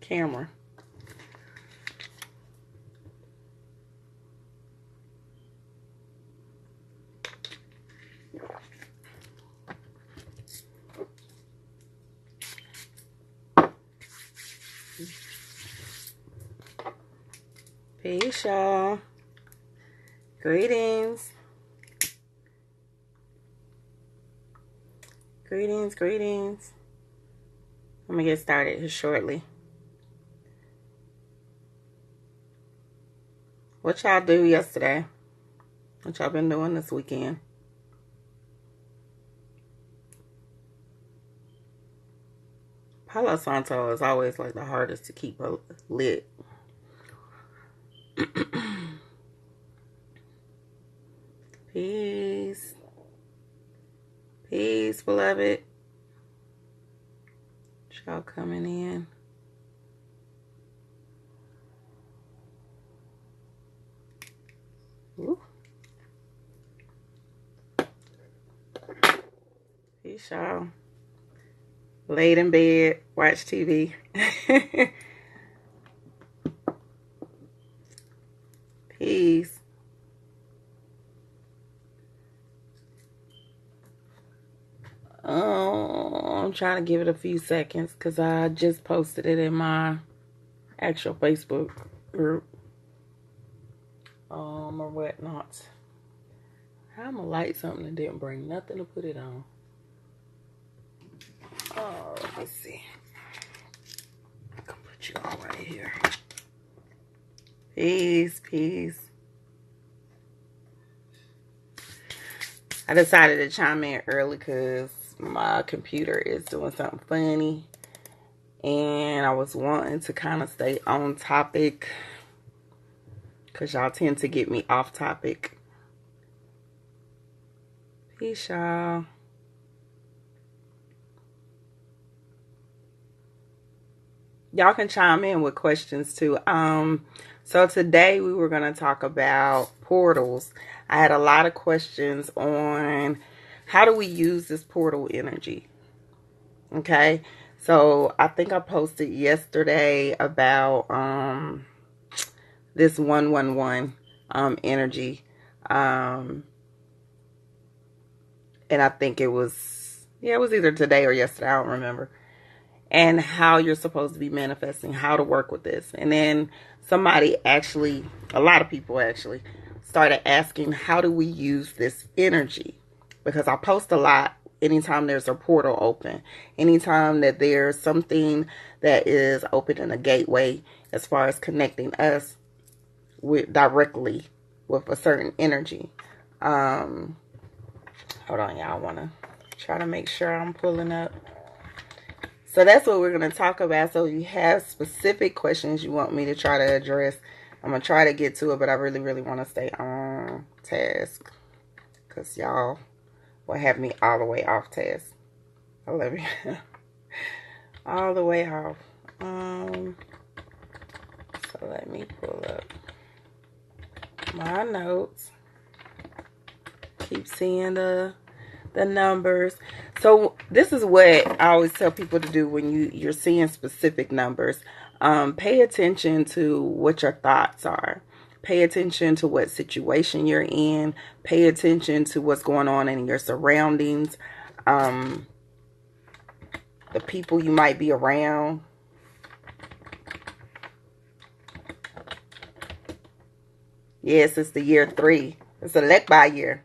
camera. Peace, y'all. Greetings. Greetings. I'm gonna get started here shortly. What y'all do yesterday? What y'all been doing this weekend? Palo Santo is always like the hardest to keep lit. Peace. Peace, beloved. Y'all coming in. Ooh. Peace, y'all. Laid in bed, watch TV. Peace. I'm trying to give it a few seconds because I just posted it in my actual Facebook group. Or whatnot. How am I light something that didn't bring nothing to put it on? Oh, let's see. I can put you all right here. Peace. I decided to chime in early because my computer is doing something funny. And I was wanting to kind of stay on topic because y'all tend to get me off topic. Peace, y'all. Y'all can chime in with questions too. So today we were going to talk about portals. I had a lot of questions on how do we use this portal energy. Okay, so I think I posted yesterday about this 111 energy, and I think it was either today or yesterday, I don't remember, and how you're supposed to be manifesting, how to work with this. And then a lot of people actually started asking, how do we use this energy? Because I post a lot anytime there's a portal open, anytime that there's something that is opening a gateway as far as connecting us directly with a certain energy. Hold on, y'all. I want to try to make sure I'm pulling up. So that's what we're going to talk about. So you have specific questions you want me to try to address, I'm going to try to get to it, but I really, really want to stay on task because y'all will have me all the way off task. I love you. All the way off. So let me pull up my notes. Keep seeing the numbers. So this is what I always tell people to do when you're seeing specific numbers. Pay attention to what your thoughts are. Pay attention to what situation you're in. Pay attention to what's going on in your surroundings. The people you might be around. Yes, it's the year 3. It's a Lekba year.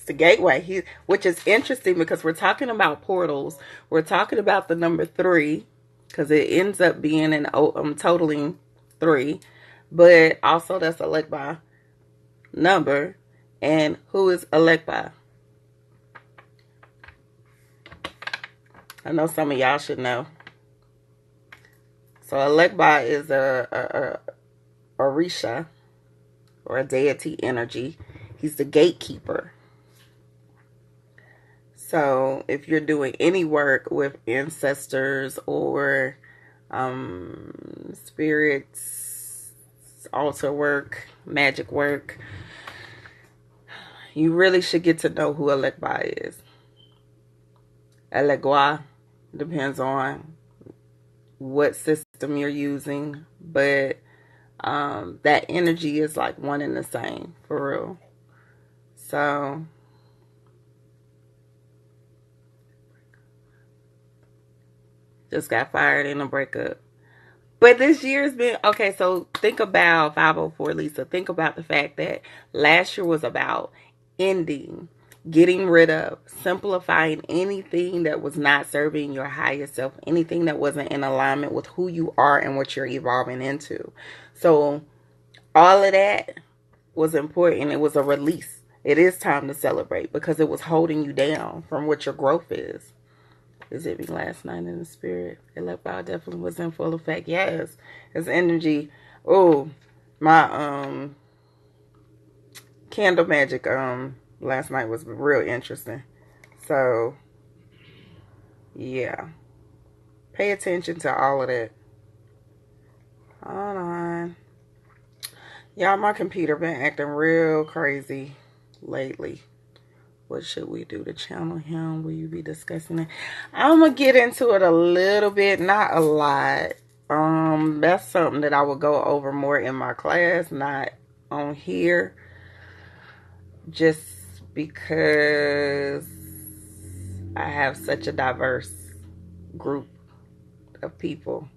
The gateway, which is interesting because we're talking about portals. We're talking about the number 3 because it ends up being an totaling 3, but also that's a Lekba number. And who is a Lekba? I know some of y'all should know. So a Lekba is a Orisha or a deity energy. He's the gatekeeper. So if you're doing any work with ancestors or spirits, altar work, magic work, you really should get to know who a Lekba is. A Legua depends on what system you're using, but that energy is like one and the same, for real. So just got fired in a breakup. But this year's been okay. So think about 504 Lisa. Think about the fact that last year was about ending, getting rid of, simplifying anything that was not serving your highest self, anything that wasn't in alignment with who you are and what you're evolving into. So all of that was important. It was a release. It is time to celebrate because it was holding you down from what your growth is. Visit me last night in the spirit. Electro definitely was in full effect. Yes. It's energy. Oh, my candle magic last night was real interesting. So yeah. Pay attention to all of that. Hold on. Y'all, my computer been acting real crazy lately. What should we do to channel him? Will you be discussing it? I'm going to get into it a little bit, not a lot. That's something that I will go over more in my class, not on here. Just because I have such a diverse group of people.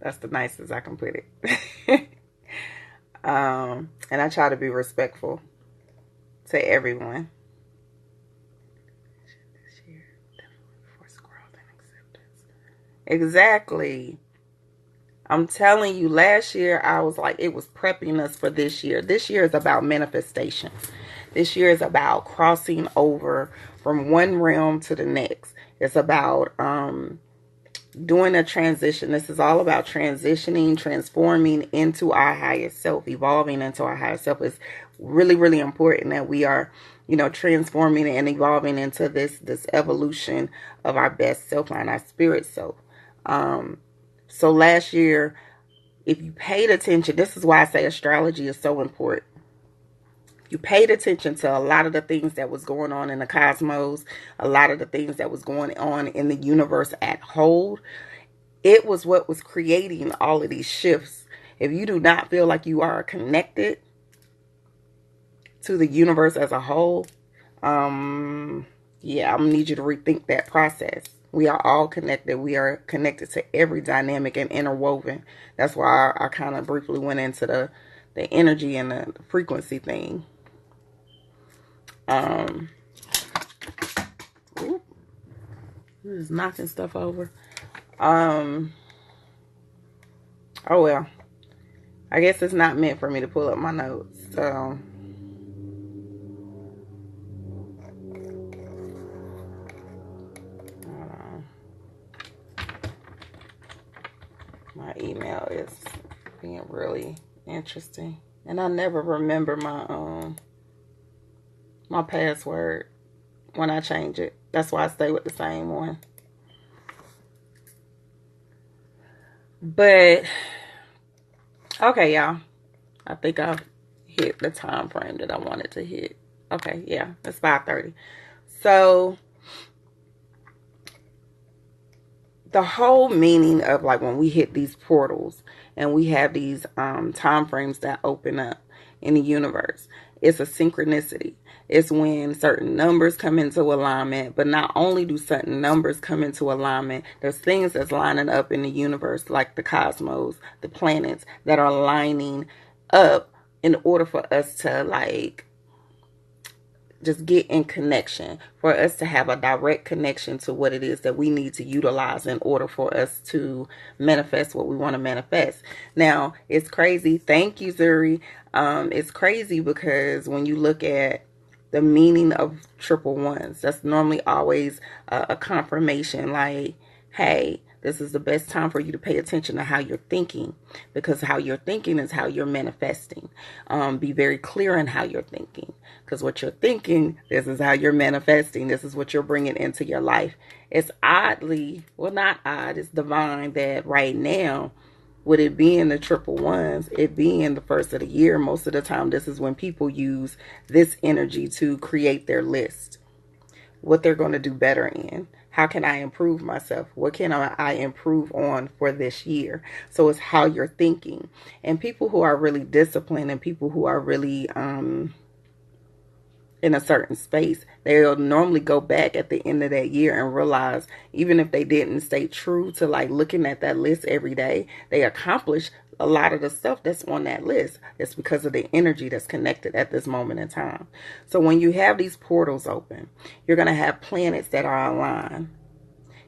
That's the nicest I can put it. And I try to be respectful to everyone. Exactly. I'm telling you, last year I was like, it was prepping us for this year. This year is about manifestation. This year is about crossing over from one realm to the next. It's about doing a transition. This is all about transitioning, transforming into our highest self, evolving into our highest self. It's really, really important that we are, transforming and evolving into this evolution of our best self and our spirit self. So last year, if you paid attention, this is why I say astrology is so important. You paid attention to a lot of the things that was going on in the cosmos, a lot of the things that was going on in the universe at whole. It was what was creating all of these shifts. If you do not feel like you are connected to the universe as a whole, yeah, I'm gonna need you to rethink that process. We are all connected. We are connected to every dynamic and interwoven. That's why I kind of briefly went into the energy and the frequency thing. Ooh, just knocking stuff over. Oh well. I guess it's not meant for me to pull up my notes. So my email is being really interesting, and I never remember my password when I change it. That's why I stay with the same one. But okay, y'all, I think I've hit the time frame that I wanted to hit. Okay, yeah, it's 5:30. So the whole meaning of like when we hit these portals and we have these time frames that open up in the universe, it's a synchronicity. It's when certain numbers come into alignment, but not only do certain numbers come into alignment, there's things that's lining up in the universe, like the cosmos, the planets, that are lining up in order for us to like just get in connection, for us to have a direct connection to what it is that we need to utilize in order for us to manifest what we want to manifest. Now, it's crazy. Thank you, Zuri. It's crazy because when you look at the meaning of triple ones, that's normally always a confirmation like, hey, this is the best time for you to pay attention to how you're thinking, because how you're thinking is how you're manifesting. Be very clear in how you're thinking, because what you're thinking, this is how you're manifesting. This is what you're bringing into your life. It's oddly, well, not odd, it's divine that right now, with it being the triple ones, it being the first of the year, most of the time, this is when people use this energy to create their list, what they're going to do better in, How can I improve myself? What can I improve on for this year? So it's how you're thinking. And people who are really disciplined and people who are really in a certain space, they'll normally go back at the end of that year and realize, even if they didn't stay true to like looking at that list every day, they accomplished a lot of the stuff that's on that list. It's because of the energy that's connected at this moment in time. So when you have these portals open, you're going to have planets that are aligned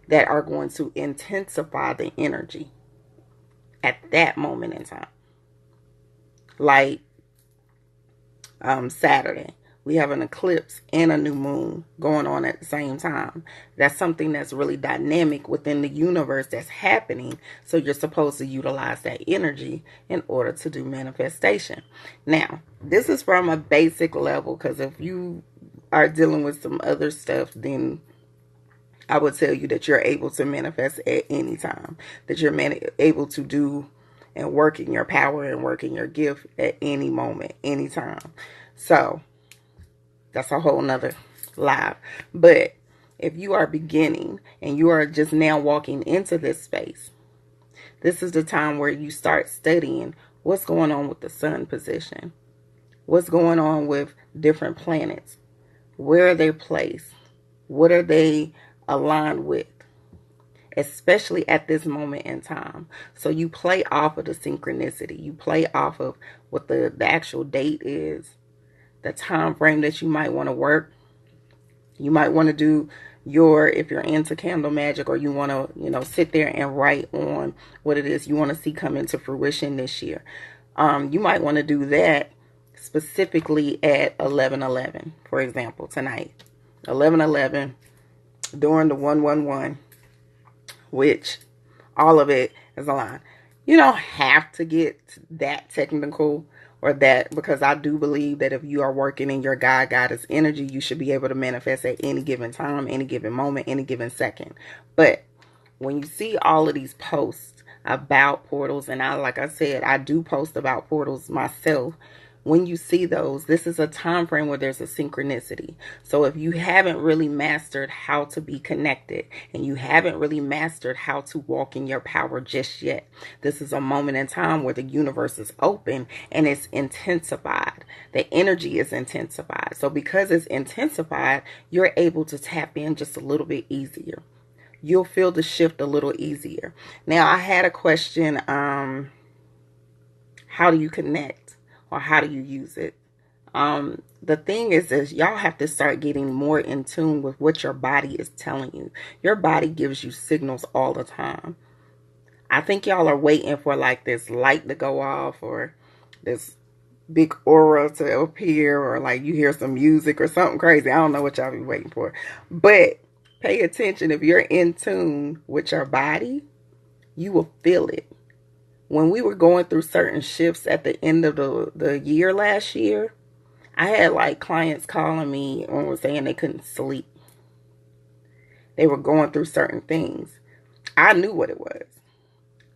that are going to intensify the energy at that moment in time. Like Saturday, we have an eclipse and a new moon going on at the same time. That's something that's really dynamic within the universe that's happening. So you're supposed to utilize that energy in order to do manifestation. Now, this is from a basic level, because if you are dealing with some other stuff, then I would tell you that you're able to manifest at any time, that you're able to do and work in your power and work in your gift at any moment, anytime. So that's a whole nother live. But if you are beginning and you are just now walking into this space, this is the time where you start studying what's going on with the sun position, what's going on with different planets, where are they placed, what are they aligned with, especially at this moment in time. So you play off of the synchronicity, you play off of what the actual date is, the time frame that you might want to work. You might want to do if you're into candle magic, or you want to, sit there and write on what it is you want to see come into fruition this year. You might want to do that specifically at 11/11, for example, tonight. 11/11, during the 111, which all of it is aligned. You don't have to get that technical or that, because I do believe that if you are working in your God Goddess energy, you should be able to manifest at any given time, any given moment, any given second. But when you see all of these posts about portals, and like I said, I do post about portals myself. When you see those, this is a time frame where there's a synchronicity. So if you haven't really mastered how to be connected, and you haven't really mastered how to walk in your power just yet, this is a moment in time where the universe is open and it's intensified. The energy is intensified. So because it's intensified, you're able to tap in just a little bit easier. You'll feel the shift a little easier. Now, I had a question, how do you connect? Or how do you use it? The thing is y'all have to start getting more in tune with what your body is telling you. Your body gives you signals all the time. I think y'all are waiting for like this light to go off, or this big aura to appear, or like you hear some music or something crazy. I don't know what y'all be waiting for. But pay attention. If you're in tune with your body, you will feel it. When we were going through certain shifts at the end of the year last year, I had like clients calling me and were saying they couldn't sleep. They were going through certain things. I knew what it was.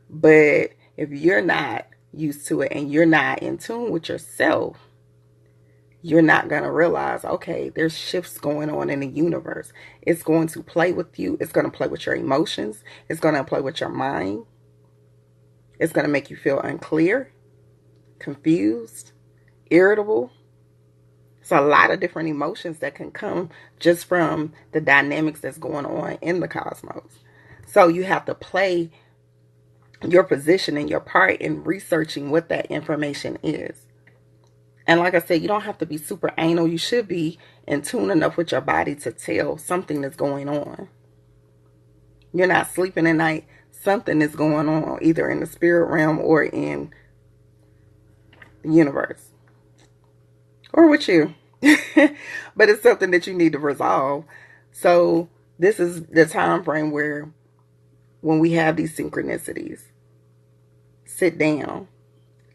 But if you're not used to it and you're not in tune with yourself, you're not going to realize, okay, there's shifts going on in the universe. It's going to play with you. It's going to play with your emotions. It's going to play with your mind. It's going to make you feel unclear, confused, irritable. It's a lot of different emotions that can come just from the dynamics that's going on in the cosmos. So you have to play your position and your part in researching what that information is. And like I said, you don't have to be super anal. You should be in tune enough with your body to tell something that's going on. You're not sleeping at night. Something is going on, either in the spirit realm or in the universe, or with you. But it's something that you need to resolve. So this is the time frame where, when we have these synchronicities, sit down,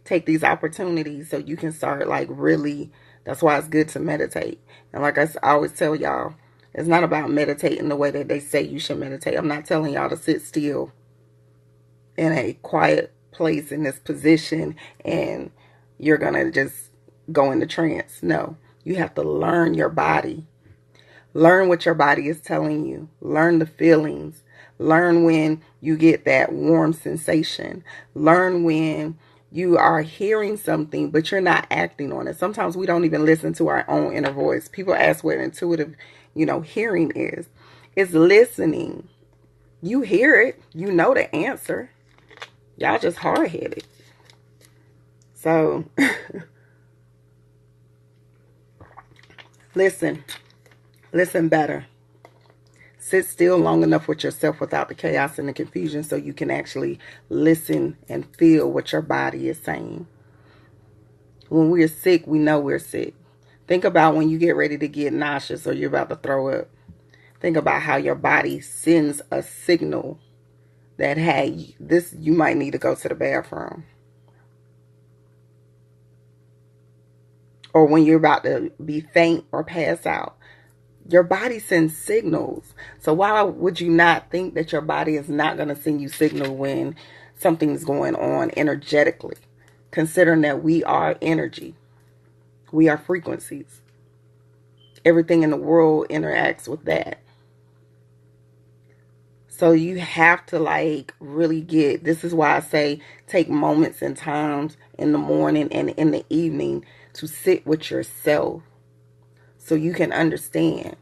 take these opportunities so you can start like really. That's why it's good to meditate. And like I always tell y'all, it's not about meditating the way that they say you should meditate. I'm not telling y'all to sit still in a quiet place in this position and you're gonna just go into trance. No, you have to learn your body, Learn what your body is telling you. Learn the feelings. Learn when you get that warm sensation. Learn when you are hearing something, but you're not acting on it. Sometimes we don't even listen to our own inner voice. People ask what intuitive, hearing is. It's listening. You hear it. You know the answer. Y'all just hard-headed. So, listen. Listen better. Sit still long enough with yourself without the chaos and the confusion so you can actually listen and feel what your body is saying. When we're sick, we know we're sick. Think about when you get ready to get nauseous or you're about to throw up. Think about how your body sends a signal that, hey, you might need to go to the bathroom. Or when you're about to be faint or pass out. Your body sends signals. So why would you not think that your body is not going to send you signal when something's going on energetically? Considering that we are energy. We are frequencies. Everything in the world interacts with that. So you have to really this is why I say take moments and times in the morning and in the evening to sit with yourself. So you can understand.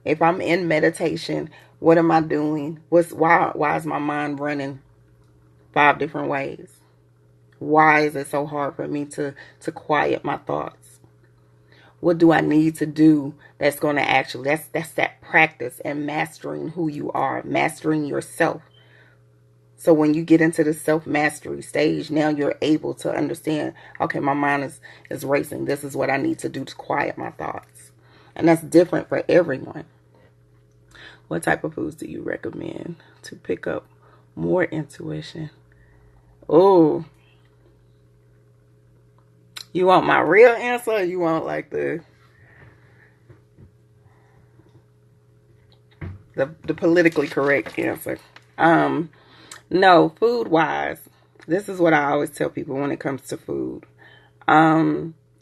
If I'm in meditation, what am I doing? Why is my mind running 5 different ways? Why is it so hard for me to quiet my thoughts? What do I need to do that's going to actually, that's that practice and mastering who you are, mastering yourself. So when you get into the self-mastery stage, now you're able to understand, okay, my mind is racing. This is what I need to do to quiet my thoughts. And that's different for everyone. What type of foods do you recommend to pick up more intuition? Oh, you want my real answer or you want the politically correct answer? No, food wise, this is what I always tell people when it comes to food.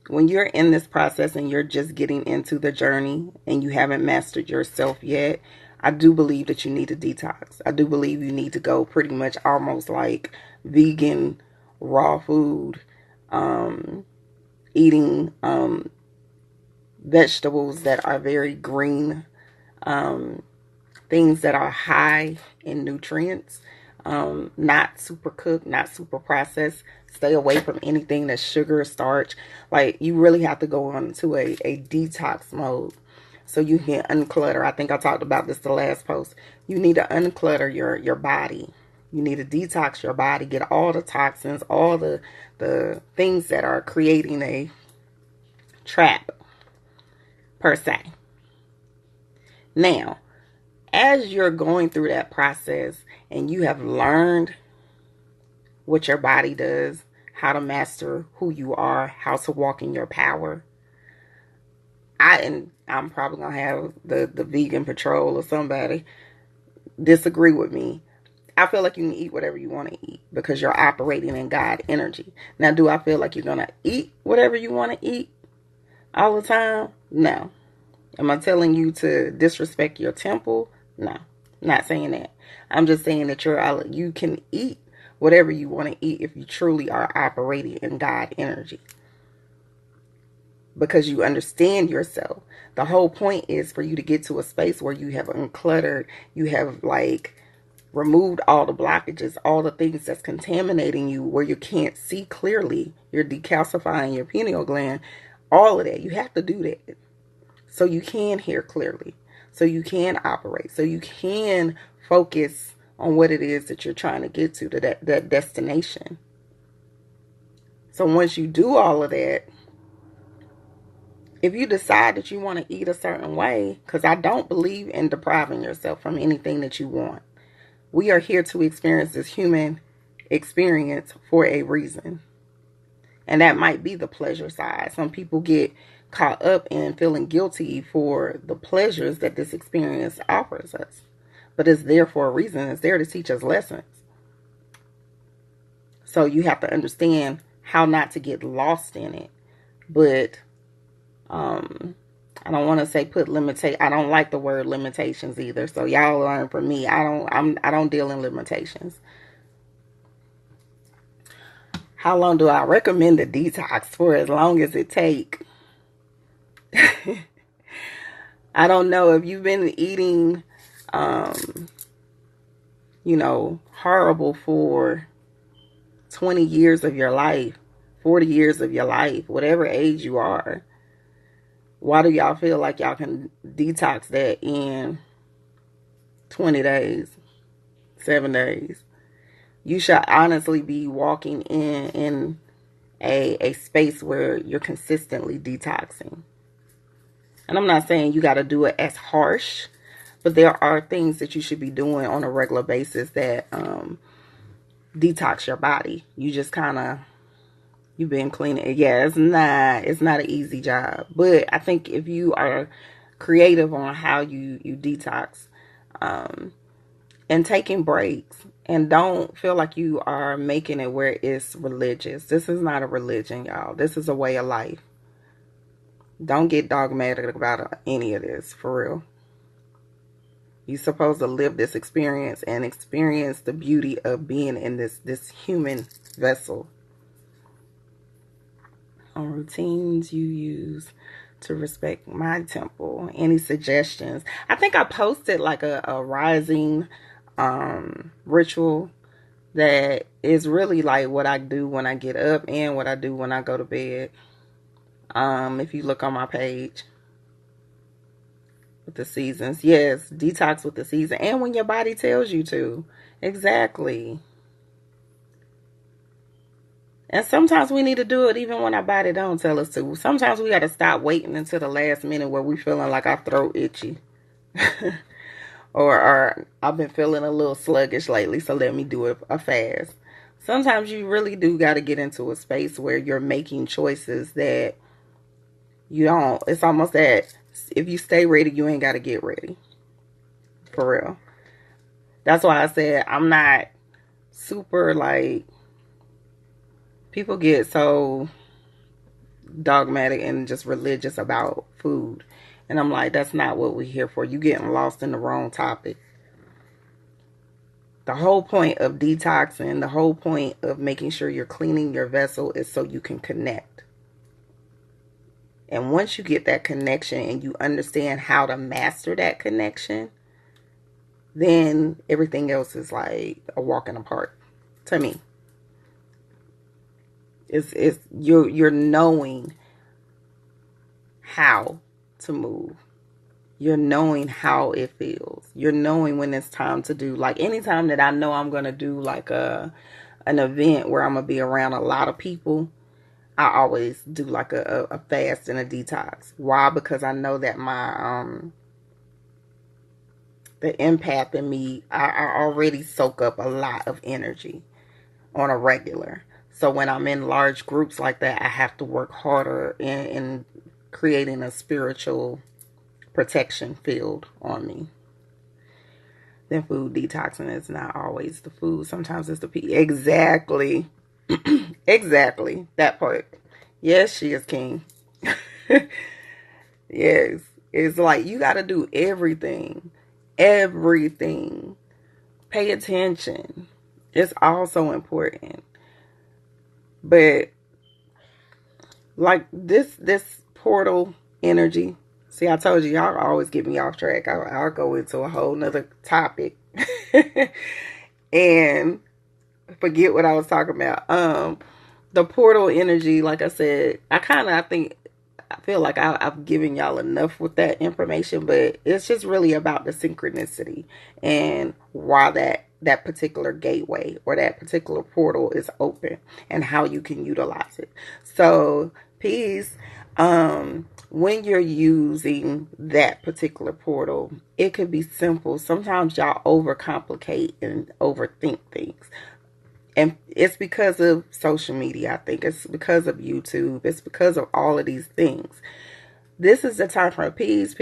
When you're in this process and you're just getting into the journey and you haven't mastered yourself yet, I do believe that you need a detox. I do believe you need to go pretty much almost like vegan, raw food, eating vegetables that are very green, things that are high in nutrients, not super cooked, not super processed. Stay away from anything that's sugar, starch. You really have to go on to a detox mode so you can unclutter. I think I talked about this the last post. You need to unclutter your body. You need to detox your body, get all the toxins, all the things that are creating a trap, per se. Now, as you're going through that process and you have learned what your body does, how to master who you are, how to walk in your power, I'm probably going to have the vegan patrol or somebody disagree with me. I feel like you can eat whatever you want to eat because you're operating in God energy. Now, do I feel like you're going to eat whatever you want to eat all the time? No. Am I telling you to disrespect your temple? No. Not saying that. I'm just saying that you can eat whatever you want to eat if you truly are operating in God energy. Because you understand yourself. The whole point is for you to get to a space where you have uncluttered, you have removed all the blockages, all the things that's contaminating you where you can't see clearly. You're decalcifying your pineal gland. All of that. You have to do that so you can hear clearly, so you can operate, so you can focus on what it is that you're trying to get to that destination. So once you do all of that, if you decide that you want to eat a certain way, because I don't believe in depriving yourself from anything that you want. We are here to experience this human experience for a reason. And that might be the pleasure side. Some people get caught up in feeling guilty for the pleasures that this experience offers us. But it's there for a reason. It's there to teach us lessons. So you have to understand how not to get lost in it. But I don't want to say I don't like the word limitations either. So y'all learn from me. I don't deal in limitations. How long do I recommend a detox? For as long as it take. I don't know if you've been eating, horrible for 20 years of your life, 40 years of your life, whatever age you are. Why do y'all feel like y'all can detox that in 20 days, 7 days? You should honestly be walking in a space where you're consistently detoxing. And I'm not saying you got to do it as harsh, but there are things that you should be doing on a regular basis that detox your body. You just kind of, you've been cleaning. Yeah, it's not an easy job. But I think if you are creative on how you detox, and taking breaks, and don't feel like you are making it where it's religious. This is not a religion, y'all. This is a way of life. Don't get dogmatic about any of this, for real. You're supposed to live this experience and experience the beauty of being in this human vessel. On routines you use to respect my temple. Any suggestions? I think I posted like a rising ritual that is really like what I do when I get up and what I do when I go to bed. If you look on my page, with the seasons. Yes, detox with the season. And when your body tells you to. Exactly. And sometimes we need to do it even when our body don't tell us to. Sometimes we got to stop waiting until the last minute where we feeling like our throat itchy. or I've been feeling a little sluggish lately, so let me do a fast. Sometimes you really do got to get into a space where you're making choices that you don't. It's almost that if you stay ready, you ain't got to get ready. For real. That's why I said I'm not super like, people get so dogmatic and just religious about food. And I'm like, that's not what we're here for. You getting lost in the wrong topic. The whole point of detoxing, the whole point of making sure you're cleaning your vessel is so you can connect. And once you get that connection and you understand how to master that connection, then everything else is like a walk in the park to me. It's you're knowing how to move. You're knowing how it feels. You're knowing when it's time to do, like anytime that I know I'm going to do like an event where I'm going to be around a lot of people, I always do like a fast and a detox. Why? Because I know that my the empath in me, I already soak up a lot of energy on a regular. So when I'm in large groups like that, I have to work harder in creating a spiritual protection field on me. Then food detoxing is not always the food. Sometimes it's the pee. Exactly. Exactly. That part. Yes, she is king. Yes. It's like you got to do everything. Everything. Pay attention. It's also important. But like this portal energy. See, I told you, y'all always get me off track. I'll go into a whole nother topic and forget what I was talking about. The portal energy, like I said, I feel like I've given y'all enough with that information, but it's just really about the synchronicity and why that particular gateway or that particular portal is open and how you can utilize it. So, peace. When you're using that particular portal, it could be simple. Sometimes y'all overcomplicate and overthink things. And it's because of social media, I think. It's because of YouTube. It's because of all of these things. This is the time frame. Peace.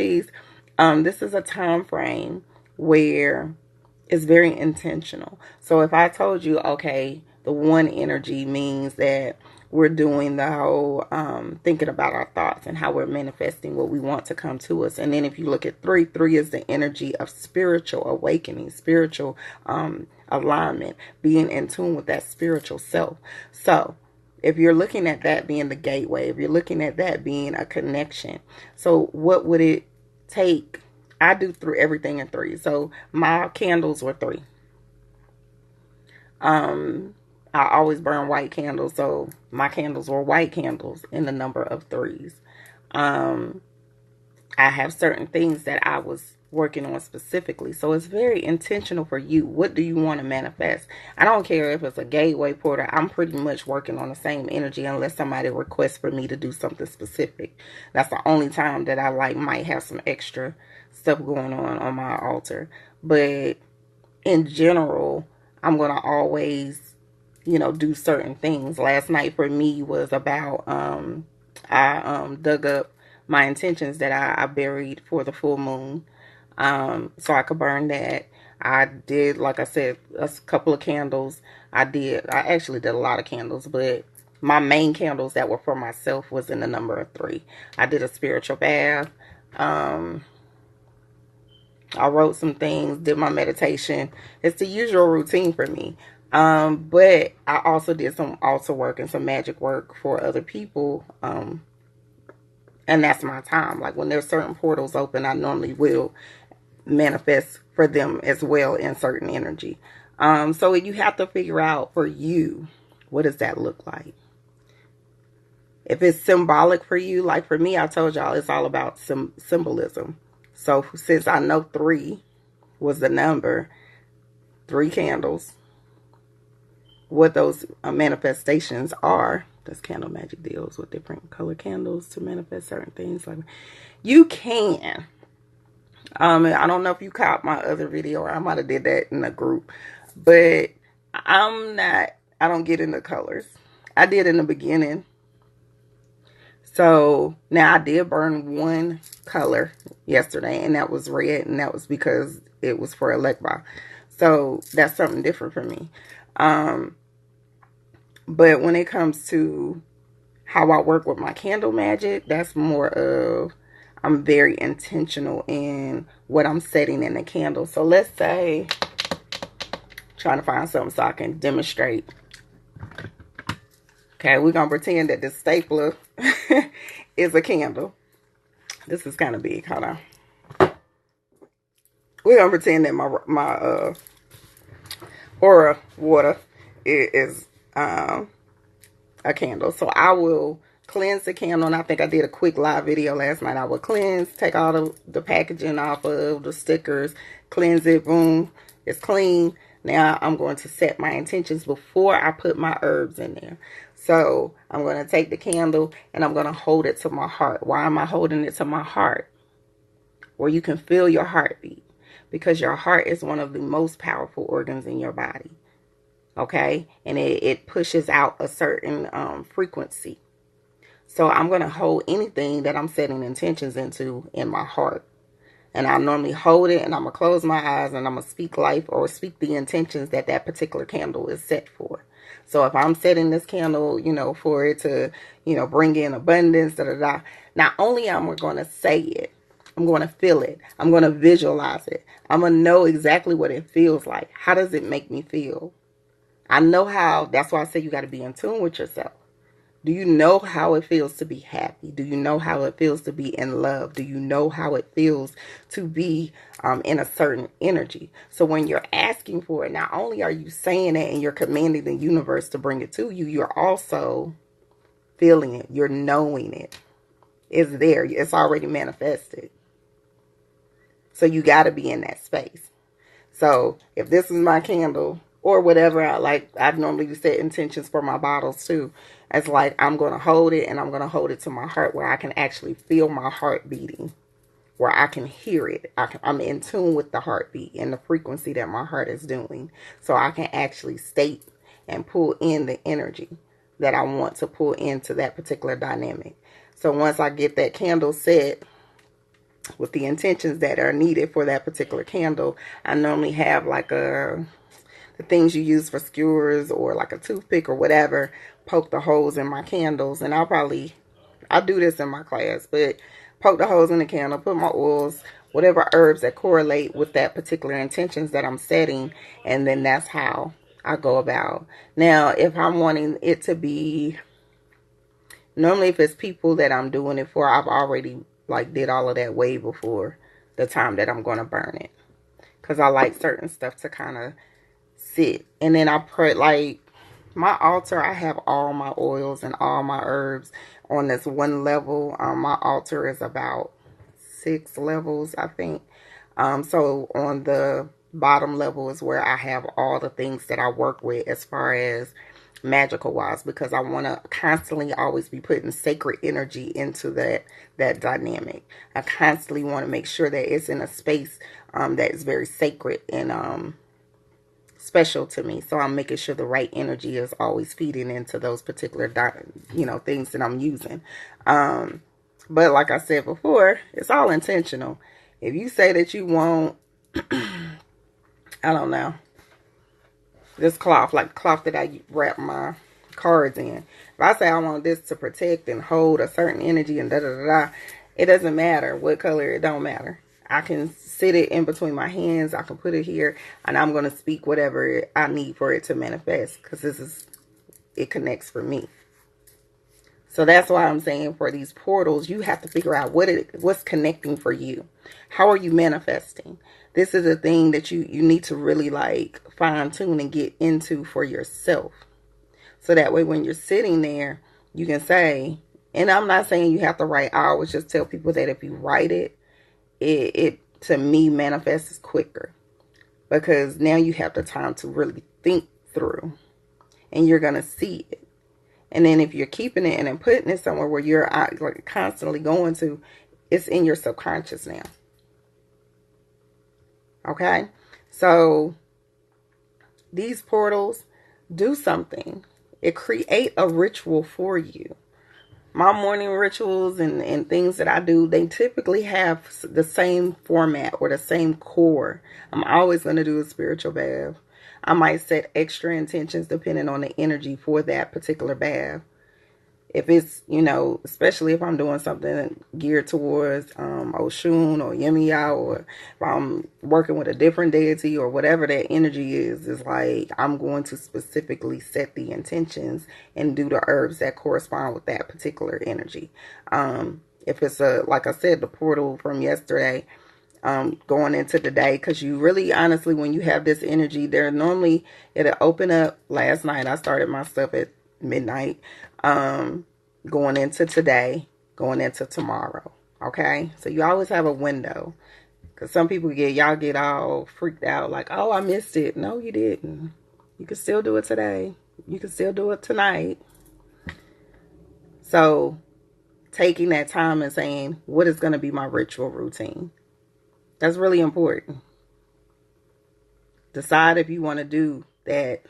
This is a time frame where it's very intentional. So if I told you, okay, the one energy means that we're doing the whole thinking about our thoughts and how we're manifesting what we want to come to us. And then if you look at 3, 3 is the energy of spiritual awakening, spiritual alignment, being in tune with that spiritual self. So if you're looking at that being the gateway, if you're looking at that being a connection, so what would it take? I do through everything in 3. So my candles were 3. I always burn white candles, so my candles were white candles in the number of 3s. I have certain things that I was working on specifically, so it's very intentional for you. What do you want to manifest? I don't care if it's a gateway portal. I'm pretty much working on the same energy unless somebody requests for me to do something specific. That's the only time that I might have some extra stuff going on my altar. But in general, I'm going to always, do certain things. Last night for me was about, I dug up my intentions that I buried for the full moon, so I could burn that. I did, like I said, a couple of candles. I actually did a lot of candles, but my main candles that were for myself was in the number of 3. I did a spiritual bath. I wrote some things, did my meditation. It's the usual routine for me. But I also did some altar work and some magic work for other people. And that's my time. Like when there's certain portals open, I normally will manifest for them as well in certain energy. So you have to figure out for you, what does that look like? If it's symbolic for you, like for me, I told y'all it's all about symbolism. So since I know 3 was the number, 3 candles, what those manifestations are. Does Candle Magic deals with different color candles to manifest certain things? Like you can. I don't know if you caught my other video, or I might have did that in a group, but I don't get into colors. I did in the beginning. So now I did burn one color yesterday, and that was red, and that was because it was for Elekba. So that's something different for me. But when it comes to how I work with my candle magic, that's more of, I'm very intentional in what I'm setting in the candle. So let's say, trying to find something so I can demonstrate. Okay, we're going to pretend that this stapler is a candle. This is kind of big. Hold on. We're going to pretend that my aura water is a candle. So I will cleanse the candle, and I think I did a quick live video last night. I will cleanse, take all the packaging off of the stickers, cleanse it, boom, it's clean. Now I'm going to set my intentions before I put my herbs in there. So I'm going to take the candle and I'm going to hold it to my heart. Why am I holding it to my heart? Where you can feel your heartbeat, because your heart is one of the most powerful organs in your body. Okay, and it pushes out a certain frequency. So I'm going to hold anything that I'm setting intentions into in my heart. And I normally hold it, and I'm going to close my eyes, and I'm going to speak life or speak the intentions that that particular candle is set for. So if I'm setting this candle, for it to, bring in abundance, not only am I going to say it, I'm going to feel it. I'm going to visualize it. I'm going to know exactly what it feels like. How does it make me feel? I know how. That's why I say you got to be in tune with yourself. Do you know how it feels to be happy? Do you know how it feels to be in love? Do you know how it feels to be in a certain energy? So when you're asking for it, not only are you saying it and you're commanding the universe to bring it to you, you're also feeling it. You're knowing it. It's there. It's already manifested. So you got to be in that space. So if this is my candle or whatever, I've normally set intentions for my bottles too. It's like I'm going to hold it, and I'm going to hold it to my heart where I can actually feel my heart beating, where I can hear it. I'm in tune with the heartbeat and the frequency that my heart is doing. So I can actually state and pull in the energy that I want to pull into that particular dynamic. So once I get that candle set with the intentions that are needed for that particular candle, I normally have like a the things you use for skewers or like a toothpick or whatever, poke the holes in my candles. And I'll do this in my class, but poke the holes in the candle, put my oils, whatever herbs that correlate with that particular intentions that I'm setting, and then that's how I go about. Now, if I'm wanting it to be, normally if it's people that I'm doing it for, I've already like did all of that way before the time that I'm going to burn it, because I like certain stuff to kind of sit. And then I put like my altar, I have all my oils and all my herbs on this one level. My altar is about 6 levels, I think. So on the bottom level is where I have all the things that I work with as far as magical wise, because I want to constantly always be putting sacred energy into that dynamic. I constantly want to make sure that it's in a space that is very sacred and special to me. So I'm making sure the right energy is always feeding into those particular things that I'm using. But like I said before, it's all intentional. If you say that you want, I don't know, this cloth, like the cloth that I wrap my cards in. If I say I want this to protect and hold a certain energy and da-da-da-da, it doesn't matter what color, it don't matter. I can sit it in between my hands. I can put it here, and I'm going to speak whatever I need for it to manifest, because it connects for me. So that's why I'm saying for these portals, you have to figure out what's connecting for you. How are you manifesting? This is a thing that you need to really like fine tune and get into for yourself. So that way when you're sitting there, you can say, and I'm not saying you have to write. I always just tell people that if you write it to me manifests quicker, because now you have the time to really think through and you're going to see it. And then if you're keeping it and then putting it somewhere where you're like constantly going to, it's in your subconscious now. Okay? So these portals do something. It create a ritual for you. My morning rituals and things that I do, they typically have the same format or the same core. I'm always going to do a spiritual bath. I might set extra intentions depending on the energy for that particular bath. If it's, especially if I'm doing something geared towards Oshun or Yemiya, or if I'm working with a different deity or whatever that energy is like I'm going to specifically set the intentions and do the herbs that correspond with that particular energy. If it's like I said, the portal from yesterday, going into the day, because you really honestly, when you have this energy there, normally it'll open up. Last night I started my stuff at midnight, going into today, going into tomorrow. Okay, so you always have a window, because some people y'all get all freaked out like, oh, I missed it. No, you didn't. You can still do it today. You can still do it tonight. So taking that time and saying, what is going to be my ritual routine? That's really important. Decide if you want to do that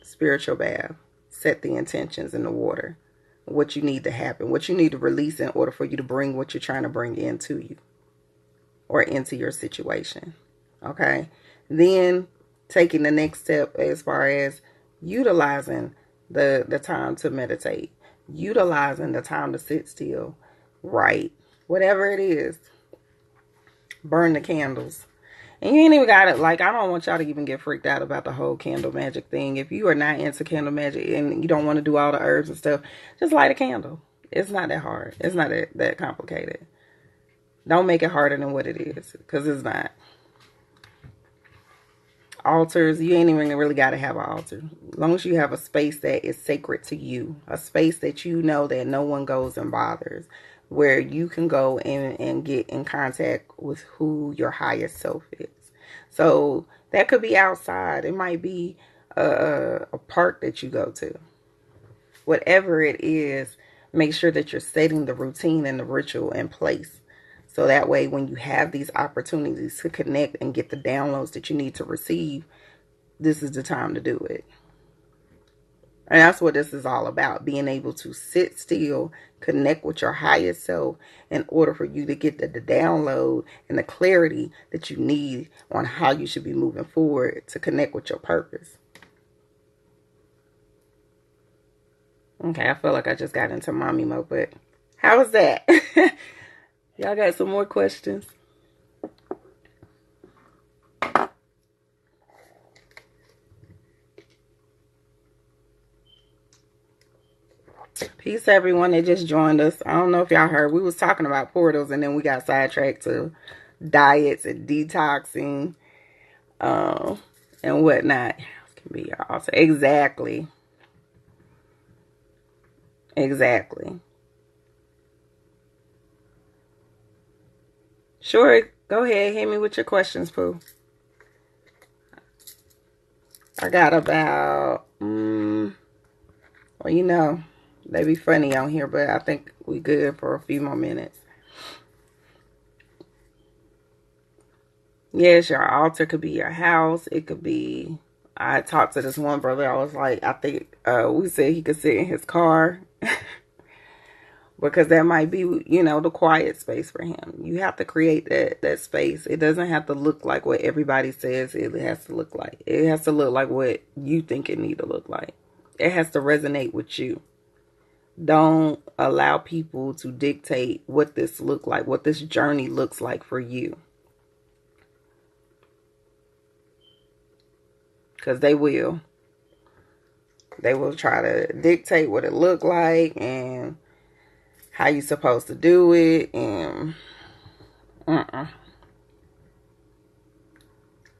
spiritual bath. Set the intentions in the water. What you need to happen. What you need to release in order for you to bring what you're trying to bring into you. Or into your situation. Okay? Then taking the next step as far as utilizing the time to meditate. Utilizing the time to sit still. Write. Whatever it is. Burn the candles. And you ain't even got it. Like, I don't want y'all to even get freaked out about the whole candle magic thing. If you are not into candle magic and you don't want to do all the herbs and stuff, just light a candle. It's not that hard. It's not that complicated. Don't make it harder than what it is, because it's not. Altars, you ain't even really got to have an altar. As long as you have a space that is sacred to you. A space that you know that no one goes and bothers. Where you can go and get in contact with who your highest self is. So that could be outside. It might be a park that you go to. Whatever it is, make sure that you're setting the routine and the ritual in place. So that way when you have these opportunities to connect and get the downloads that you need to receive, this is the time to do it. And that's what this is all about. Being able to sit still, connect with your highest self in order for you to get the download and the clarity that you need on how you should be moving forward to connect with your purpose. Okay, I feel like I just got into mommy mode, but how was that? Y'all got some more questions? Peace, everyone that just joined us. I don't know if y'all heard. We was talking about portals, and then we got sidetracked to diets and detoxing, and whatnot. Can be your altar. Exactly. Exactly. Sure. Go ahead. Hit me with your questions, Pooh. I got about, well, you know, they be funny on here, but I think we good for a few more minutes. Yes, your altar could be your house. It could be, I talked to this one brother. I was like, I think we said he could sit in his car because that might be, you know, the quiet space for him. You have to create that space. It doesn't have to look like what everybody says it has to look like. It has to look like what you think it need to look like. It has to resonate with you. Don't allow people to dictate what this look like, what this journey looks like for you. Because they will. They will try to dictate what it look like and how you supposed to do it. And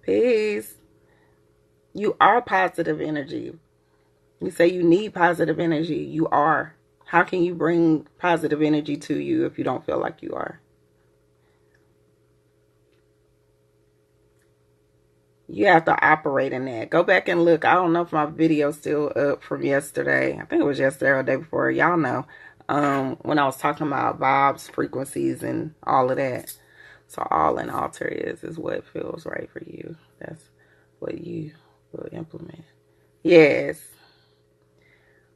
peace. You are positive energy. You say you need positive energy. You are. How can you bring positive energy to you if you don't feel like you are? You have to operate in that. Go back and look. I don't know if my video's still up from yesterday. I think it was yesterday or the day before. Y'all know. When I was talking about vibes, frequencies, and all of that. So all an altar is what feels right for you. That's what you will implement. Yes.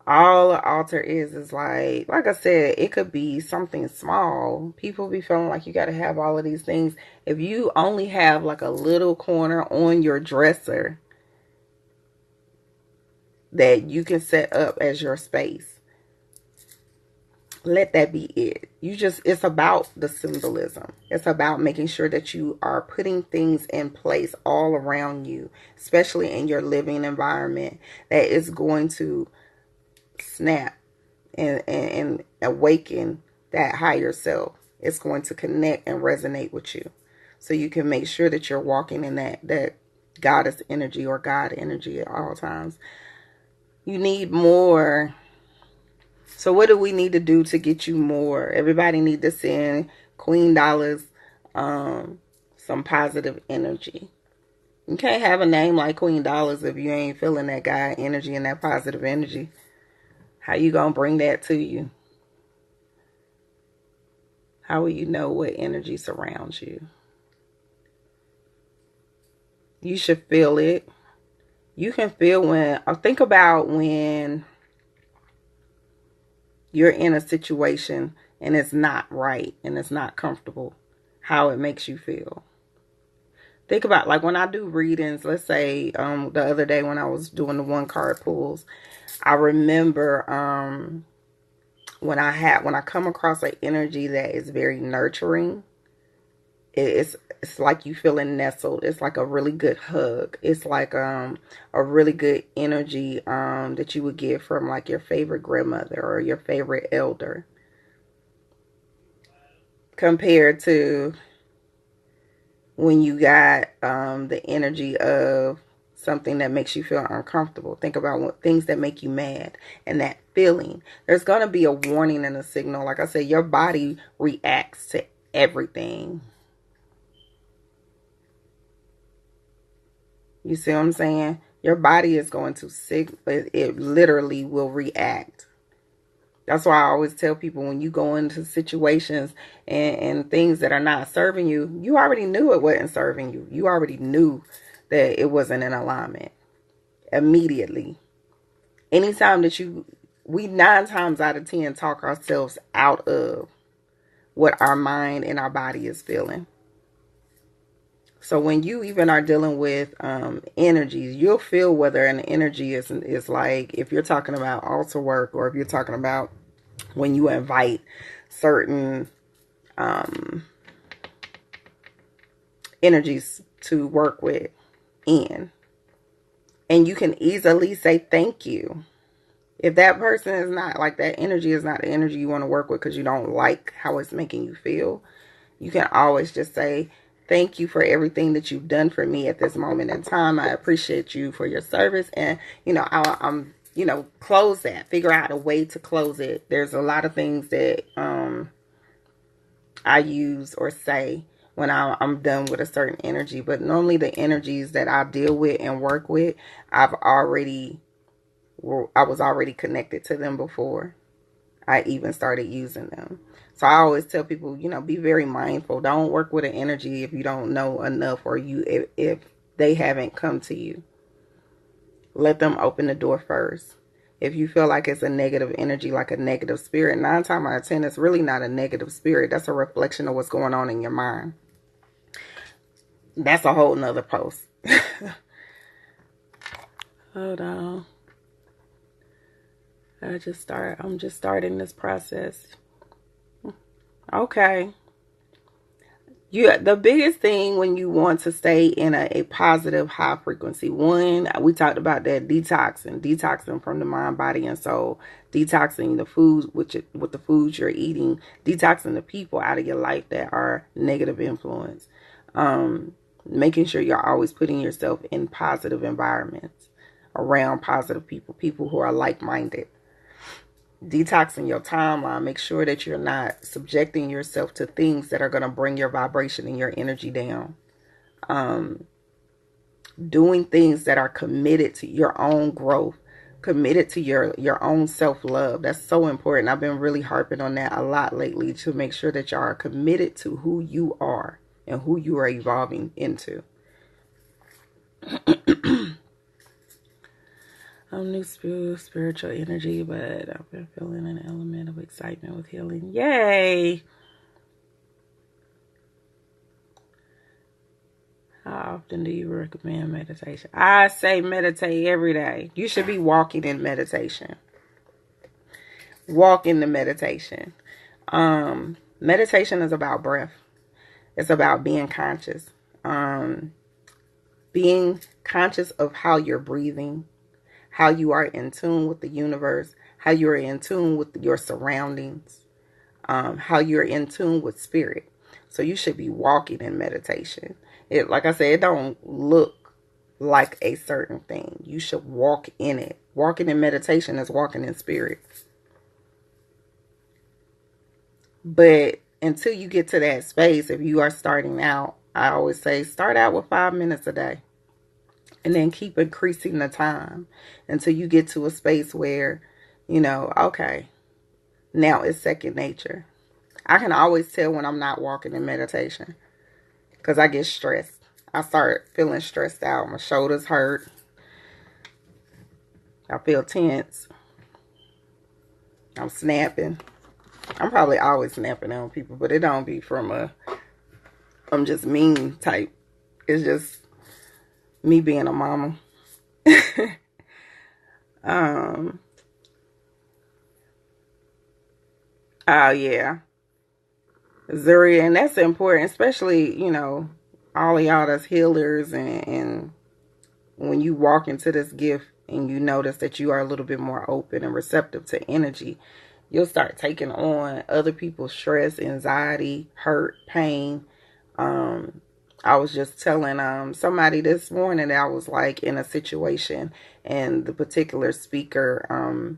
All an altar is like I said, it could be something small. People be feeling like you got to have all of these things. If you only have like a little corner on your dresser that you can set up as your space, let that be it. It's about the symbolism. It's about making sure that you are putting things in place all around you, especially in your living environment, that is going to snap and awaken that higher self. It's going to connect and resonate with you. So you can make sure that you're walking in that goddess energy or God energy at all times. You need more. So what do we need to do to get you more? Everybody need to send Queen Dollars some positive energy. You can't have a name like Queen Dollars if you ain't feeling that God energy and that positive energy. How you gonna bring that to you? How will you know what energy surrounds you? You should feel it. You can feel think about when you're in a situation and it's not right and it's not comfortable, how it makes you feel. Think about, like, when I do readings, let's say the other day when I was doing the 1-card pulls, I remember when I come across an energy that is very nurturing, it's like you feeling nestled. It's like a really good hug. It's like a really good energy that you would get from like your favorite grandmother or your favorite elder, compared to when you got the energy of something that makes you feel uncomfortable. Think about things that make you mad and that feeling. There's going to be a warning and a signal. Like I said, your body reacts to everything. You see what I'm saying? Your body is going to it literally will react. That's why I always tell people, when you go into situations and things that are not serving you, you already knew it wasn't serving you. You already knew that it wasn't in alignment immediately. Anytime that we 9 times out of 10 talk ourselves out of what our mind and our body is feeling. So when you even are dealing with energies, you'll feel whether an energy is like, if you're talking about altar work, or if you're talking about when you invite certain energies to work with in. And you can easily say thank you. If that person is not, like, that energy is not the energy you want to work with because you don't like how it's making you feel, you can always just say, thank you for everything that you've done for me at this moment in time. I appreciate you for your service. And, I'm, close that. Figure out a way to close it. There's a lot of things that I use or say when I'm done with a certain energy. But normally the energies that I deal with and work with, I was already connected to them before I even started using them. So I always tell people, be very mindful. Don't work with an energy if you don't know enough, or if they haven't come to you. Let them open the door first. If you feel like it's a negative energy, like a negative spirit, 9 times out of 10, it's really not a negative spirit. That's a reflection of what's going on in your mind. That's a whole nother post. Hold on. I'm just starting this process. Okay. The biggest thing when you want to stay in a positive high frequency, one, we talked about that, detoxing from the mind, body, and soul, detoxing the foods with the foods you're eating, detoxing the people out of your life that are negative influence, making sure you're always putting yourself in positive environments, around positive people who are like-minded. Detoxing your timeline. Make sure that you're not subjecting yourself to things that are going to bring your vibration and your energy down. Doing things that are committed to your own growth, committed to your own self-love. That's so important. I've been really harping on that a lot lately, to make sure that you are committed to who you are and who you are evolving into. New spiritual energy, but I've been feeling an element of excitement with healing. Yay! How often do you recommend meditation? I say meditate every day. You should be walking in meditation. Walk in the meditation. Meditation is about breath. It's about being conscious. Being conscious of how you're breathing, how you are in tune with the universe, how you're in tune with your surroundings, how you're in tune with spirit. So you should be walking in meditation. Like I said, it don't look like a certain thing. You should walk in it. Walking in meditation is walking in spirit. But until you get to that space, if you are starting out, I always say start out with 5 minutes a day. And then keep increasing the time until you get to a space where, okay, now it's second nature. I can always tell when I'm not walking in meditation because I get stressed. I start feeling stressed out. My shoulders hurt. I feel tense. I'm snapping. I'm probably always snapping on people, but it don't be from I'm just mean type. It's just me being a mama. Oh yeah. Zuri, and that's important, especially, all of y'all that's healers, and when you walk into this gift and you notice that you are a little bit more open and receptive to energy, you'll start taking on other people's stress, anxiety, hurt, pain. I was just telling somebody this morning that I was like in a situation, and the particular speaker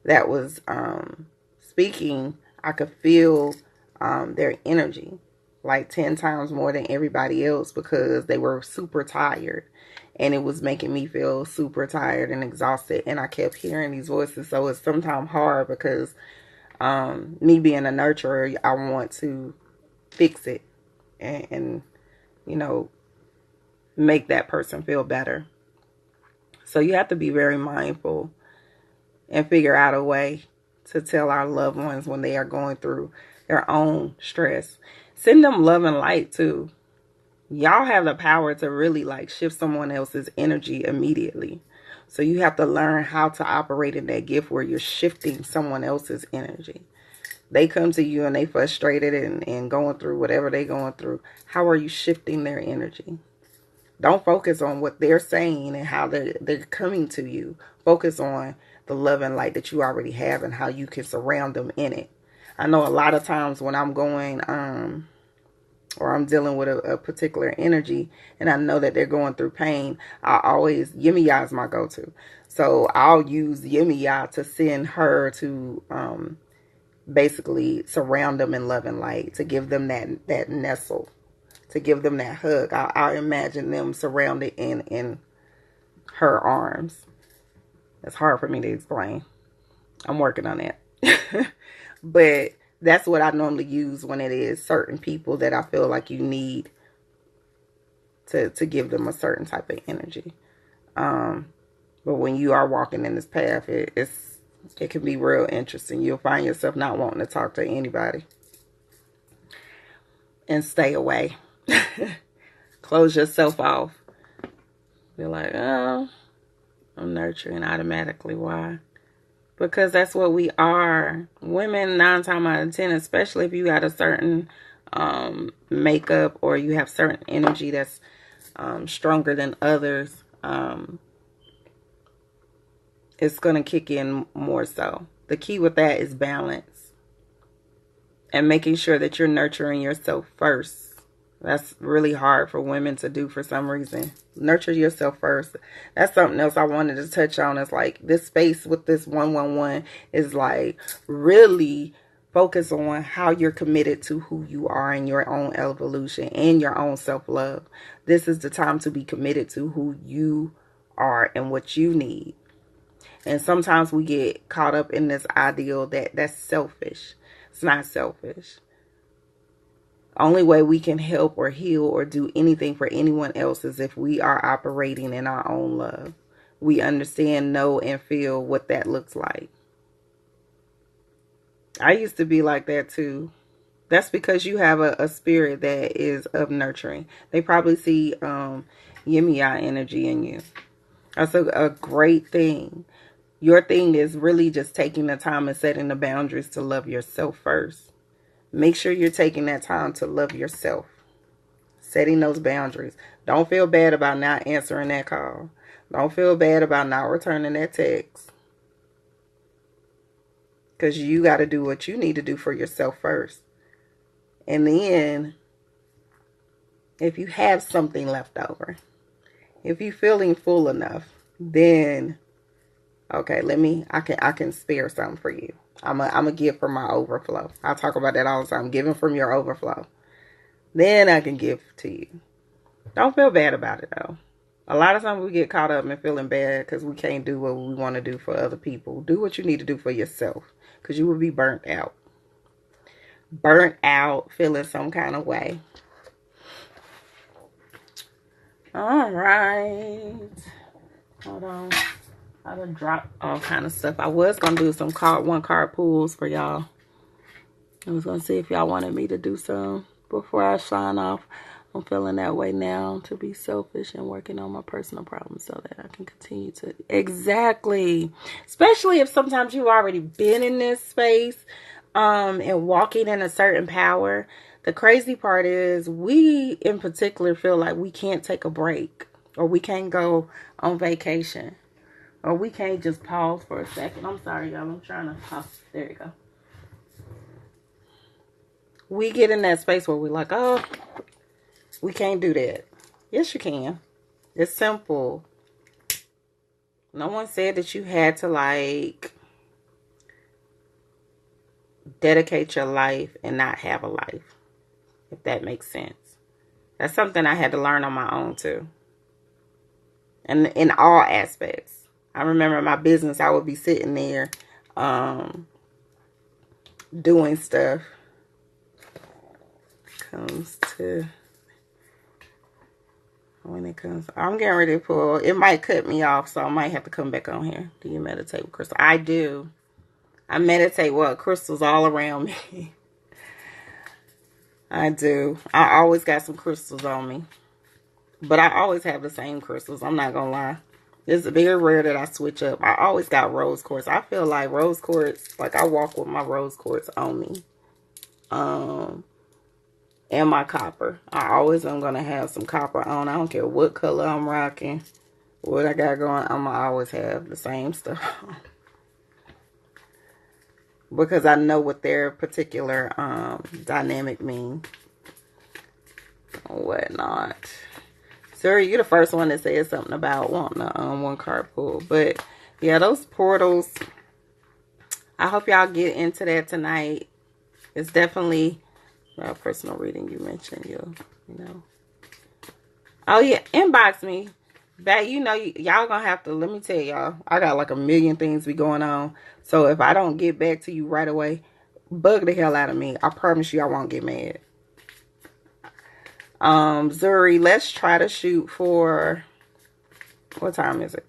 that was speaking, I could feel their energy like 10 times more than everybody else because they were super tired, and it was making me feel super tired and exhausted, and I kept hearing these voices. So it's sometimes hard because me being a nurturer, I want to fix it and make that person feel better. So you have to be very mindful and figure out a way to tell our loved ones when they are going through their own stress. Send them love and light too. Y'all have the power to really like shift someone else's energy immediately. So you have to learn how to operate in that gift where you're shifting someone else's energy. They come to you and they frustrated and going through whatever they going through. How are you shifting their energy? Don't focus on what they're saying and how they're coming to you. Focus on the love and light that you already have and how you can surround them in it. I know a lot of times when I'm going or I'm dealing with a particular energy and I know that they're going through pain, I always, Yemiya is my go-to. So I'll use Yemiya to send her to basically surround them in love and light, to give them that nestle, to give them that hug. I imagine them surrounded in her arms. It's hard for me to explain. I'm working on that. But that's what I normally use when it is certain people that I feel like you need to give them a certain type of energy. But when you are walking in this path, it can be real interesting. You'll find yourself not wanting to talk to anybody. And stay away. Close yourself off. You're like, oh, I'm nurturing automatically. Why? Because that's what we are. Women, 9 times out of 10, especially if you got a certain makeup or you have certain energy that's stronger than others, it's going to kick in more so. The key with that is balance and making sure that you're nurturing yourself first. That's really hard for women to do for some reason. Nurture yourself first. That's something else I wanted to touch on. Is like this space with this 111 is like really focus on how you're committed to who you are in your own evolution and your own self-love. This is the time to be committed to who you are and what you need. And sometimes we get caught up in this ideal that's selfish. It's not selfish. Only way we can help or heal or do anything for anyone else is if we are operating in our own love. We understand, know, and feel what that looks like. I used to be like that too. That's because you have a spirit that is of nurturing. They probably see Yemiya energy in you. That's a great thing. Your thing is really just taking the time and setting the boundaries to love yourself first. Make sure you're taking that time to love yourself. Setting those boundaries. Don't feel bad about not answering that call. Don't feel bad about not returning that text. Because you got to do what you need to do for yourself first. And then, if you have something left over, if you're feeling full enough, then, okay, I can spare something for you. I'm a give from my overflow. I talk about that all the time. Giving from your overflow. Then I can give to you. Don't feel bad about it, though. A lot of times we get caught up in feeling bad because we can't do what we want to do for other people. Do what you need to do for yourself, because you will be burnt out. Burnt out, feeling some kind of way. All right. Hold on. I done dropped all kind of stuff. I was going to do some one card pulls for y'all. I was going to see if y'all wanted me to do some before I sign off. I'm feeling that way now, to be selfish and working on my personal problems so that I can continue to... Exactly. Especially if sometimes you've already been in this space and walking in a certain power. The crazy part is we in particular feel like we can't take a break, or we can't go on vacation, or we can't just pause for a second. I'm sorry, y'all. I'm trying to... Oh, there you go. We get in that space where we're like, oh, we can't do that. Yes, you can. It's simple. No one said that you had to, like, dedicate your life and not have a life, if that makes sense. That's something I had to learn on my own, too. And in all aspects. I remember my business, I would be sitting there doing stuff. Comes to... When it comes, I'm getting ready to pull. It might cut me off, so I might have to come back on here. Do you meditate with crystals? I do. I meditate with crystals all around me. I do. I always got some crystals on me. But I always have the same crystals. I'm not going to lie. It's very rare that I switch up. I always got rose quartz. I feel like rose quartz, like I walk with my rose quartz on me. And my copper. I always am going to have some copper on. I don't care what color I'm rocking. What I got going, I'm going to always have the same stuff. Because I know what their particular dynamic means. Whatnot. Sir, you're the first one that said something about wanting a one card pull. But yeah, those portals, I hope y'all get into that tonight. It's definitely a personal reading you mentioned. You know. Oh yeah, inbox me. Back, you know, y'all gonna have to, let me tell y'all, I got like a million things be going on. So if I don't get back to you right away, bug the hell out of me. I promise you I won't get mad. Zuri, let's try to shoot for, what time is it?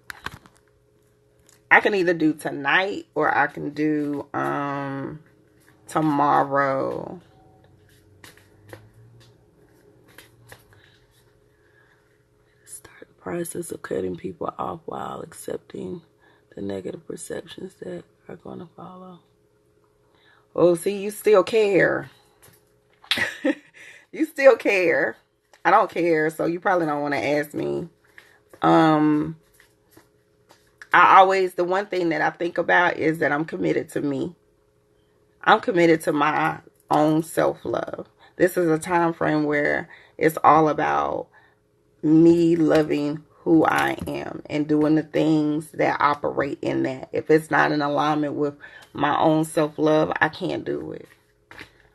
I can either do tonight or I can do tomorrow. Start the process of cutting people off while accepting the negative perceptions that are going to follow. Oh, see, you still care. You still care. I don't care, so you probably don't want to ask me. The one thing that I think about is that I'm committed to me. I'm committed to my own self-love. This is a time frame where it's all about me loving who I am and doing the things that operate in that. If it's not in alignment with my own self-love, I can't do it.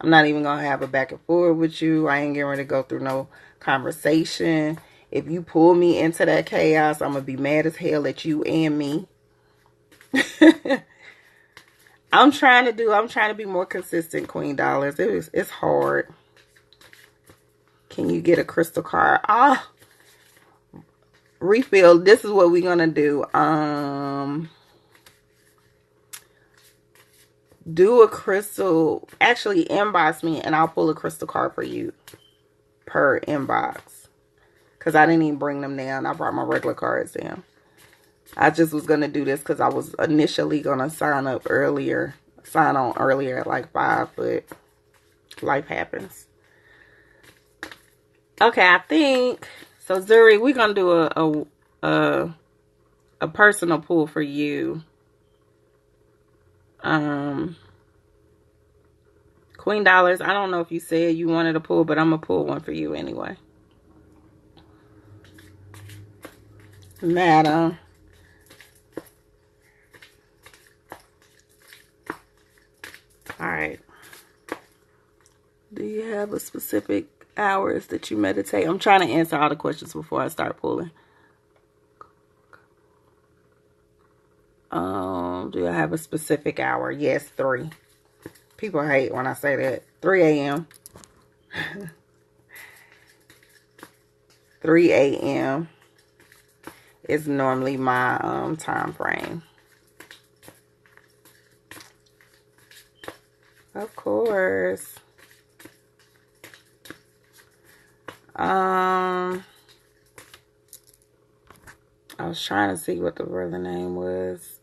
I'm not even going to have a back and forth with you. I ain't getting ready to go through no conversation. If you pull me into that chaos, I'm going to be mad as hell at you and me. I'm trying to be more consistent, Queen Dollars. It's hard. Can you get a crystal card? Refill. This is what we're going to do. Do a crystal. Actually, inbox me and I'll pull a crystal card for you per inbox. Because I didn't even bring them down. I brought my regular cards down. I just was going to do this because I was initially going to sign on earlier at like 5, but life happens. Okay, I think, so Zuri, we're going to do a personal pull for you. Queen Dollars, I don't know if you said you wanted a pull, but I'm going to pull one for you anyway. Madam. All right. Do you have a specific hours that you meditate? I'm trying to answer all the questions before I start pulling. Do I have a specific hour? Yes, 3. People hate when I say that. 3 a.m. 3 a.m. is normally my time frame. Of course. I was trying to see what the brother name was.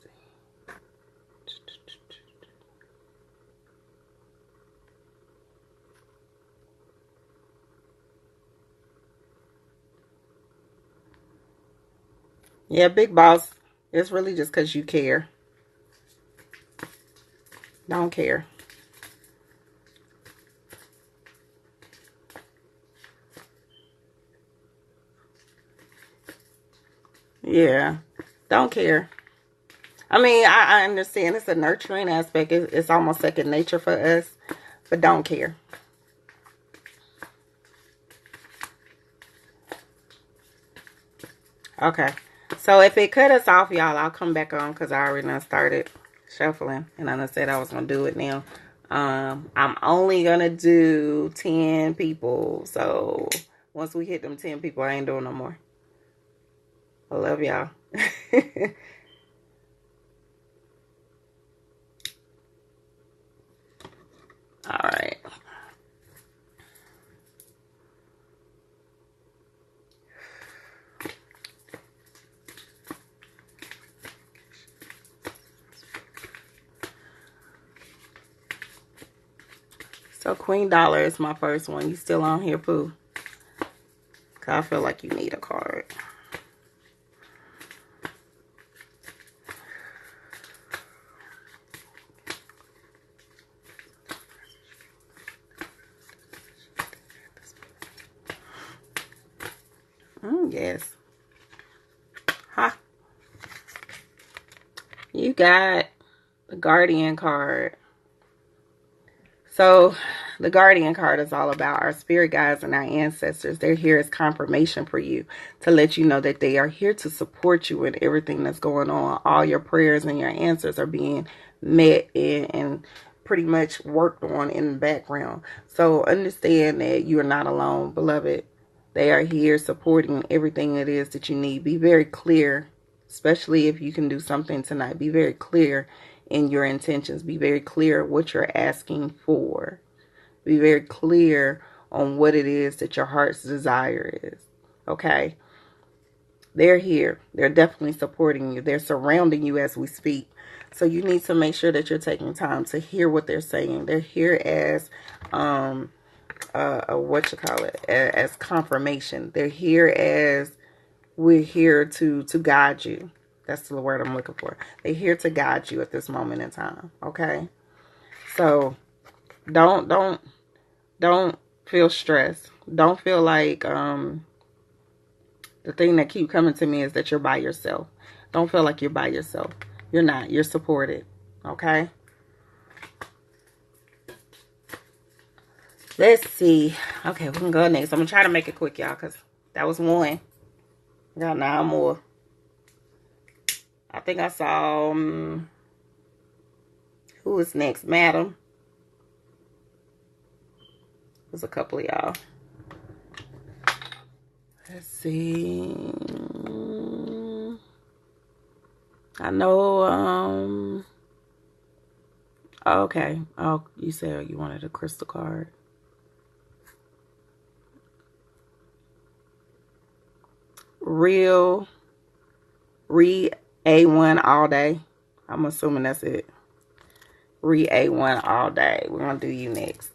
Yeah, Big Boss. It's really just because you care. Don't care. Yeah, don't care. I mean, I understand it's a nurturing aspect. It's almost second nature for us, but don't care. Okay. So if it cut us off, y'all, I'll come back on because I already done started shuffling. And I said I was going to do it now. I'm only going to do 10 people. So once we hit them 10 people, I ain't doing no more. I love y'all. All right. So Queen Dollar is my first one. You still on here, Pooh? Cause I feel like you need a card. Yes. Ha. You got the Guardian card. So the Guardian card is all about our spirit guides and our ancestors. They're here as confirmation for you to let you know that they are here to support you in everything that's going on. All your prayers and your answers are being met and pretty much worked on in the background. So understand that you are not alone, beloved. They are here supporting everything it is that you need. Be very clear, especially if you can do something tonight. Be very clear in your intentions. Be very clear what you're asking for. Be very clear on what it is that your heart's desire is. Okay? They're here. They're definitely supporting you. They're surrounding you as we speak. So you need to make sure that you're taking time to hear what they're saying. They're here as as confirmation. They're here as we're here to guide you. That's the word I'm looking for. They're here to guide you at this moment in time. Okay? So don't feel stressed. Don't feel like the thing that keep coming to me is that you're by yourself. Don't feel like you're by yourself. You're not. You're supported. Okay? Let's see. Okay, we can go next. I'm going to try to make it quick, y'all, because that was one. I got 9 more. I think I saw... who is next? Madam. There's a couple of y'all. Let's see. I know... okay. Oh, you said you wanted a crystal card. Read A1 all day. I'm assuming that's it. Read A1 all day. We're going to do you next.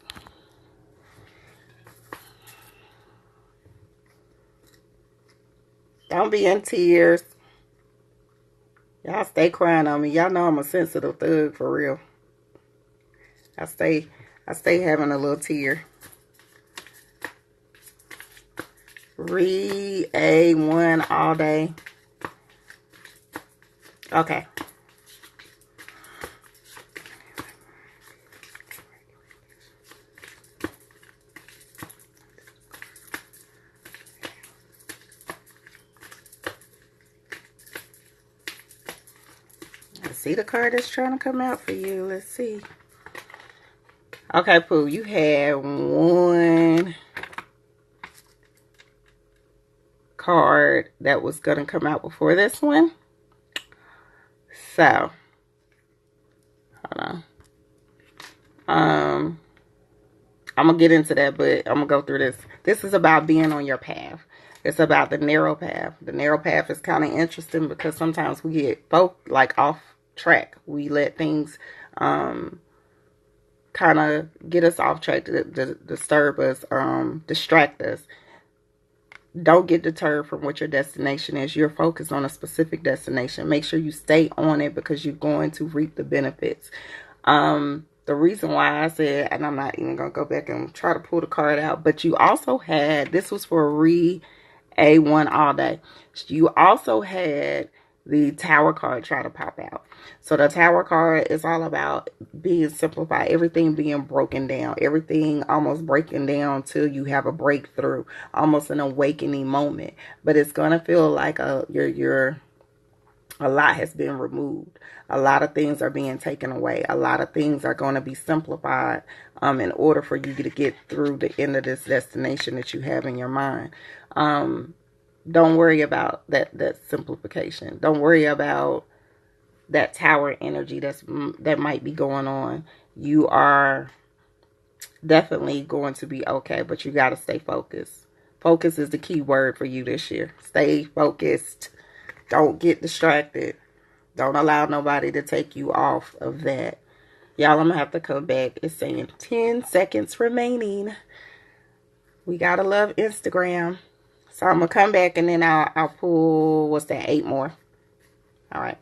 Don't be in tears. Y'all stay crying on me. Y'all know I'm a sensitive thug for real. I stay having a little tear. Read A1 all day. Okay. Let's see the card that's trying to come out for you. Let's see. Okay, Pooh, you had one card that was going to come out before this one. So, hold on. I'm going to get into that, but I'm going to go through this. This is about being on your path. It's about the narrow path. The narrow path is kind of interesting because sometimes we get both like off track. We let things kind of get us off track, to disturb us, distract us. Don't get deterred from what your destination is. You're focused on a specific destination. Make sure you stay on it because you're going to reap the benefits. The reason why I said, and I'm not even going to go back and try to pull the card out, but you also had, this was for Read A1 all day. You also had the Tower card try to pop out. So the Tower card is all about being simplified, everything being broken down, everything almost breaking down till you have a breakthrough, almost an awakening moment. But it's gonna feel like a lot has been removed. A lot of things are being taken away. A lot of things are going to be simplified in order for you to get through the end of this destination that you have in your mind. Don't worry about that simplification. Don't worry about that tower energy that might be going on. You are definitely going to be okay, but you got to stay focused. Focus is the key word for you this year. Stay focused. Don't get distracted. Don't allow nobody to take you off of that. Y'all, I'm gonna have to come back. It's saying 10 seconds remaining. We gotta love Instagram. So I'm gonna come back and then I'll pull, what's that, 8 more. All right.